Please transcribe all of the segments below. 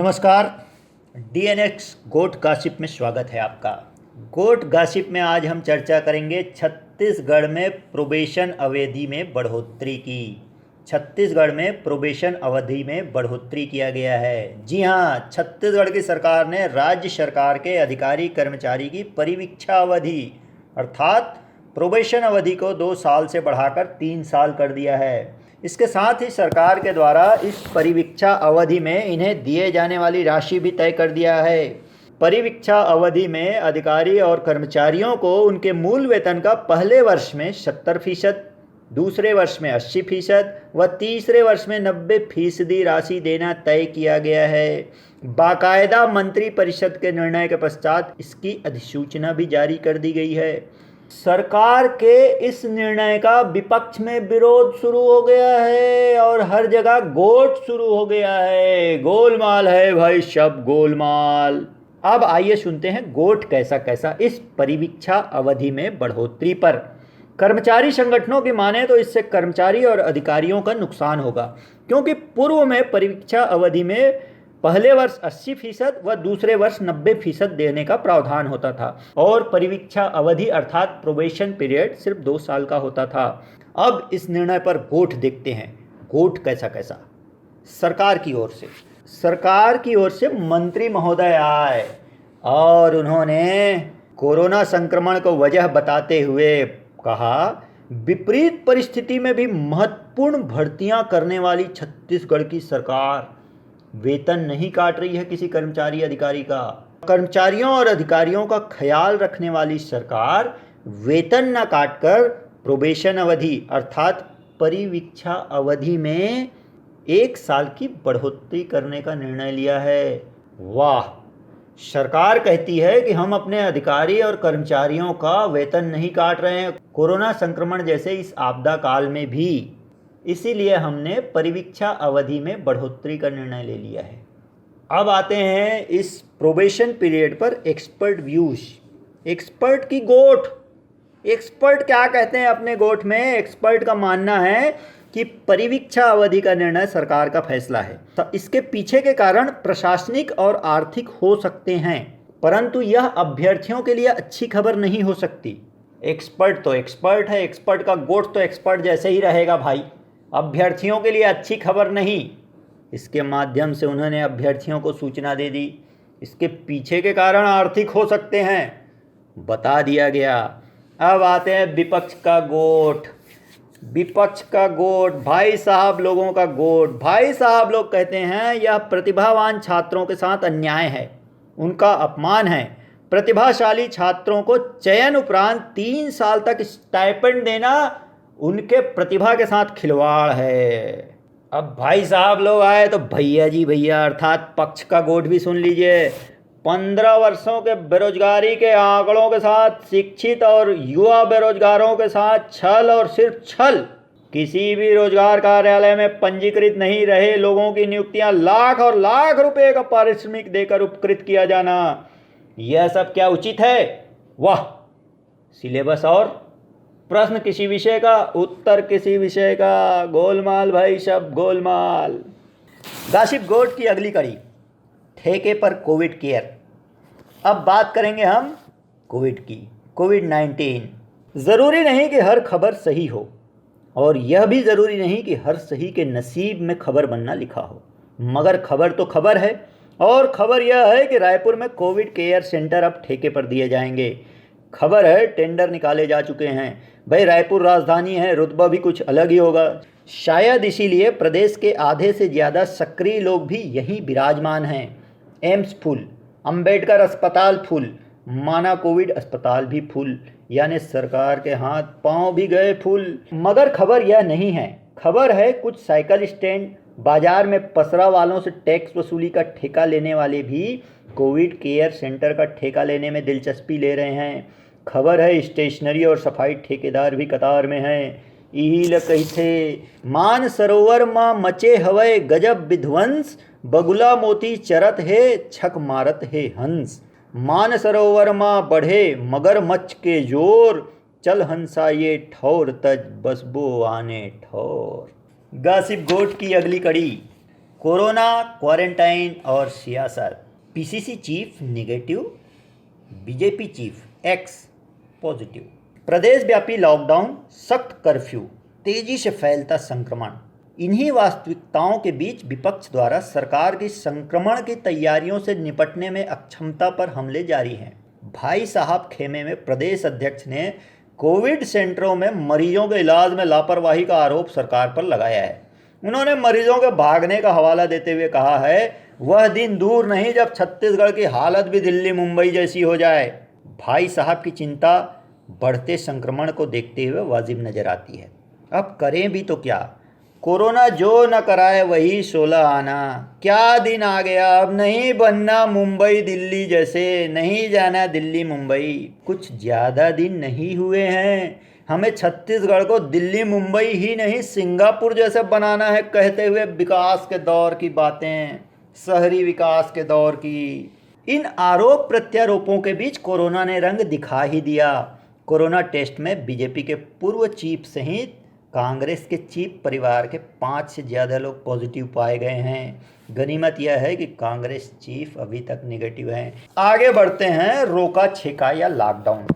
नमस्कार। डीएनएक्स गोट गासिप में स्वागत है आपका। गोट गासिप में आज हम चर्चा करेंगे छत्तीसगढ़ में प्रोबेशन अवधि में बढ़ोतरी की। छत्तीसगढ़ में प्रोबेशन अवधि में बढ़ोतरी किया गया है। जी हाँ, छत्तीसगढ़ की सरकार ने राज्य सरकार के अधिकारी कर्मचारी की परिवीक्षा अवधि अर्थात प्रोबेशन अवधि को 2 साल से बढ़ाकर 3 साल कर दिया है। इसके साथ ही सरकार के द्वारा इस परिवीक्षा अवधि में इन्हें दिए जाने वाली राशि भी तय कर दिया है। परिवीक्षा अवधि में अधिकारी और कर्मचारियों को उनके मूल वेतन का पहले वर्ष में 70%, दूसरे वर्ष में 80% व तीसरे वर्ष में 90% राशि देना तय किया गया है। बाकायदा मंत्री परिषद के निर्णय के पश्चात इसकी अधिसूचना भी जारी कर दी गई है। सरकार के इस निर्णय का विपक्ष में विरोध शुरू हो गया है और हर जगह गोट शुरू हो गया है। गोलमाल है भाई, सब गोलमाल। अब आइए सुनते हैं गोट कैसा कैसा इस परिवीक्षा अवधि में बढ़ोतरी पर। कर्मचारी संगठनों की माने तो इससे कर्मचारी और अधिकारियों का नुकसान होगा, क्योंकि पूर्व में परिवीक्षा अवधि में पहले वर्ष 80% व दूसरे वर्ष 90% देने का प्रावधान होता था और परिवीक्षा अवधि अर्थात प्रोबेशन पीरियड सिर्फ 2 साल का होता था। अब इस निर्णय पर गोट देखते हैं। गोट कैसा कैसा सरकार की ओर से मंत्री महोदय आए और उन्होंने कोरोना संक्रमण को वजह बताते हुए कहा, विपरीत परिस्थिति में भी महत्वपूर्ण भर्तियां करने वाली छत्तीसगढ़ की सरकार वेतन नहीं काट रही है किसी कर्मचारी अधिकारी का। कर्मचारियों और अधिकारियों का ख्याल रखने वाली सरकार वेतन न काटकर प्रोबेशन अवधि अर्थात परिवीक्षा अवधि में 1 साल की बढ़ोतरी करने का निर्णय लिया है। वाह! सरकार कहती है कि हम अपने अधिकारी और कर्मचारियों का वेतन नहीं काट रहे हैं कोरोना संक्रमण जैसे इस आपदा काल में भी, इसीलिए हमने परिवीक्षा अवधि में बढ़ोतरी का निर्णय ले लिया है। अब आते हैं इस प्रोबेशन पीरियड पर एक्सपर्ट व्यूज। एक्सपर्ट की गोट। एक्सपर्ट क्या कहते हैं अपने गोट में? एक्सपर्ट का मानना है कि परिवीक्षा अवधि का निर्णय सरकार का फैसला है, तो इसके पीछे के कारण प्रशासनिक और आर्थिक हो सकते हैं, परंतु यह अभ्यर्थियों के लिए अच्छी खबर नहीं हो सकती। एक्सपर्ट तो एक्सपर्ट है, एक्सपर्ट का गोट तो एक्सपर्ट जैसे ही रहेगा भाई। अभ्यर्थियों के लिए अच्छी खबर नहीं। इसके माध्यम से उन्होंने अभ्यर्थियों को सूचना दे दी। इसके पीछे के कारण आर्थिक हो सकते हैं, बता दिया गया। अब आते हैं विपक्ष का गोट। विपक्ष का गोट, भाई साहब लोगों का गोट। भाई साहब लोग कहते हैं यह प्रतिभावान छात्रों के साथ अन्याय है, उनका अपमान है। प्रतिभाशाली छात्रों को चयन उपरांत 3 साल तक स्टाइपेंड देना उनके प्रतिभा के साथ खिलवाड़ है। अब भाई साहब लोग आए तो भैया जी भैया अर्थात पक्ष का गोट भी सुन लीजिए। 15 वर्षों के बेरोजगारी के आंकड़ों के साथ शिक्षित और युवा बेरोजगारों के साथ छल और सिर्फ छल। किसी भी रोजगार कार्यालय में पंजीकृत नहीं रहे लोगों की नियुक्तियां लाख और लाख रुपए का पारिश्रमिक देकर उपकृत किया जाना, यह सब क्या उचित है? वाह! सिलेबस और प्रश्न किसी विषय का, उत्तर किसी विषय का। गोलमाल भाई, सब गोलमाल। गासिप गोट की अगली कड़ी, ठेके पर कोविड केयर। अब बात करेंगे हम कोविड की, कोविड-19। ज़रूरी नहीं कि हर खबर सही हो और यह भी ज़रूरी नहीं कि हर सही के नसीब में खबर बनना लिखा हो, मगर खबर तो खबर है। और खबर यह है कि रायपुर में कोविड केयर सेंटर अब ठेके पर दिए जाएंगे। खबर है टेंडर निकाले जा चुके हैं। भाई रायपुर राजधानी है, रुतबा भी कुछ अलग ही होगा। शायद इसीलिए प्रदेश के आधे से ज़्यादा सक्रिय लोग भी यहीं विराजमान हैं। एम्स फुल, अंबेडकर अस्पताल फुल, माना कोविड अस्पताल भी फुल, यानी सरकार के हाथ पांव भी गए फुल। मगर खबर यह नहीं है। खबर है कुछ साइकिल स्टैंड, बाजार में पसरा वालों से टैक्स वसूली का ठेका लेने वाले भी कोविड केयर सेंटर का ठेका लेने में दिलचस्पी ले रहे हैं। खबर है स्टेशनरी और सफाई ठेकेदार भी कतार में हैं। यही ल कहिथे, मान सरोवर माँ मचे हवय गजब विध्वंस, बगुला मोती चरत है छक मारत है हंस। मान सरोवर माँ बढ़े मगरमच्छ के जोर, चल हंसा ये ठौर तज बसबो आने ठौर। गासिप गोट की अगली कड़ी, कोरोना, क्वारंटाइन और सियासत। PCC chief negative, BJP chief एक्स पॉजिटिव। प्रदेश व्यापी लॉकडाउन, सख्त कर्फ्यू, तेजी से फैलता संक्रमण। इन्हीं वास्तविकताओं के बीच विपक्ष द्वारा सरकार की संक्रमण की तैयारियों से निपटने में अक्षमता पर हमले जारी हैं। भाई साहब खेमे में प्रदेश अध्यक्ष ने कोविड सेंटरों में मरीजों के इलाज में लापरवाही का आरोप सरकार पर लगाया है। उन्होंने मरीजों के भागने का हवाला देते हुए कहा है, वह दिन दूर नहीं जब छत्तीसगढ़ की हालत भी दिल्ली मुंबई जैसी हो जाए। भाई साहब की चिंता बढ़ते संक्रमण को देखते हुए वाजिब नजर आती है। अब करें भी तो क्या? कोरोना जो न कराए वही 16 आना। क्या दिन आ गया, अब नहीं बनना मुंबई दिल्ली जैसे, नहीं जाना दिल्ली मुंबई। कुछ ज़्यादा दिन नहीं हुए हैं, हमें छत्तीसगढ़ को दिल्ली मुंबई ही नहीं सिंगापुर जैसे बनाना है, कहते हुए विकास के दौर की बातें, शहरी विकास के दौर की। इन आरोप प्रत्यारोपों के बीच कोरोना ने रंग दिखा ही दिया। कोरोना टेस्ट में बीजेपी के पूर्व चीफ सहित कांग्रेस के चीफ परिवार के 5 से ज़्यादा लोग पॉजिटिव पाए गए हैं। गनीमत यह है कि कांग्रेस चीफ अभी तक नेगेटिव हैं। आगे बढ़ते हैं, रोका छेका या लॉकडाउन।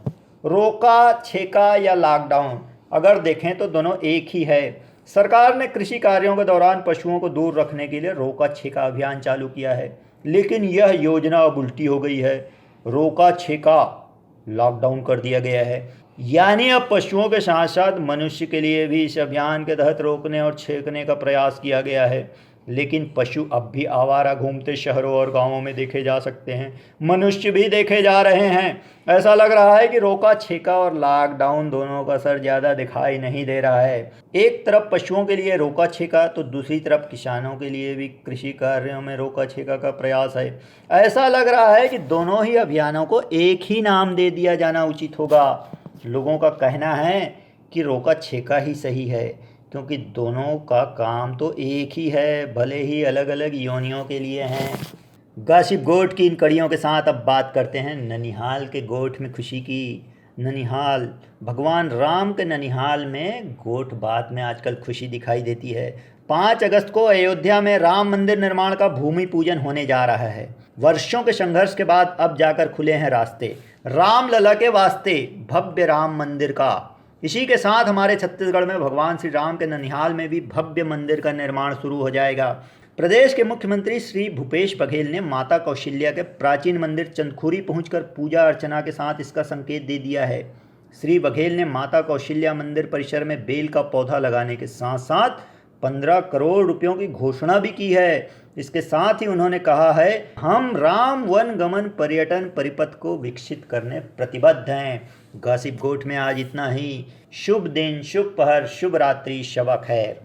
रोका छेका या लॉकडाउन अगर देखें तो दोनों एक ही है। सरकार ने कृषि कार्यों के दौरान पशुओं को दूर रखने के लिए रोका छेका अभियान चालू किया है, लेकिन यह योजना अब उल्टी हो गई है। रोका छेका लॉकडाउन कर दिया गया है, यानी अब पशुओं के साथ साथ मनुष्य के लिए भी इस अभियान के तहत रोकने और छेकने का प्रयास किया गया है। लेकिन पशु अब भी आवारा घूमते शहरों और गांवों में देखे जा सकते हैं, मनुष्य भी देखे जा रहे हैं। ऐसा लग रहा है कि रोका छेका और लॉकडाउन दोनों का असर ज़्यादा दिखाई नहीं दे रहा है। एक तरफ पशुओं के लिए रोका छेका तो दूसरी तरफ किसानों के लिए भी कृषि कार्यों में रोका छेका का प्रयास है। ऐसा लग रहा है कि दोनों ही अभियानों को एक ही नाम दे दिया जाना उचित होगा। लोगों का कहना है कि रोका छेका ही सही है, क्योंकि दोनों का काम तो एक ही है, भले ही अलग अलग योनियों के लिए हैं। गासिप गोट की इन कड़ियों के साथ अब बात करते हैं ननिहाल के गोठ में खुशी की। ननिहाल, भगवान राम के ननिहाल में गोठ बात में आजकल खुशी दिखाई देती है। 5 अगस्त को अयोध्या में राम मंदिर निर्माण का भूमि पूजन होने जा रहा है। वर्षों के संघर्ष के बाद अब जाकर खुले हैं रास्ते राम लला के वास्ते भव्य राम मंदिर का। इसी के साथ हमारे छत्तीसगढ़ में भगवान श्री राम के ननिहाल में भी भव्य मंदिर का निर्माण शुरू हो जाएगा। प्रदेश के मुख्यमंत्री श्री भूपेश बघेल ने माता कौशल्या के प्राचीन मंदिर चंदखुरी पहुंचकर पूजा अर्चना के साथ इसका संकेत दे दिया है। श्री बघेल ने माता कौशल्या मंदिर परिसर में बेल का पौधा लगाने के साथ साथ 15 करोड़ रुपयों की घोषणा भी की है। इसके साथ ही उन्होंने कहा है, हम राम वन गमन पर्यटन परिपथ को विकसित करने प्रतिबद्ध हैं। गासिप गोठ में आज इतना ही। शुभ दिन, शुभ पहर, शुभ रात्रि, शब खैर।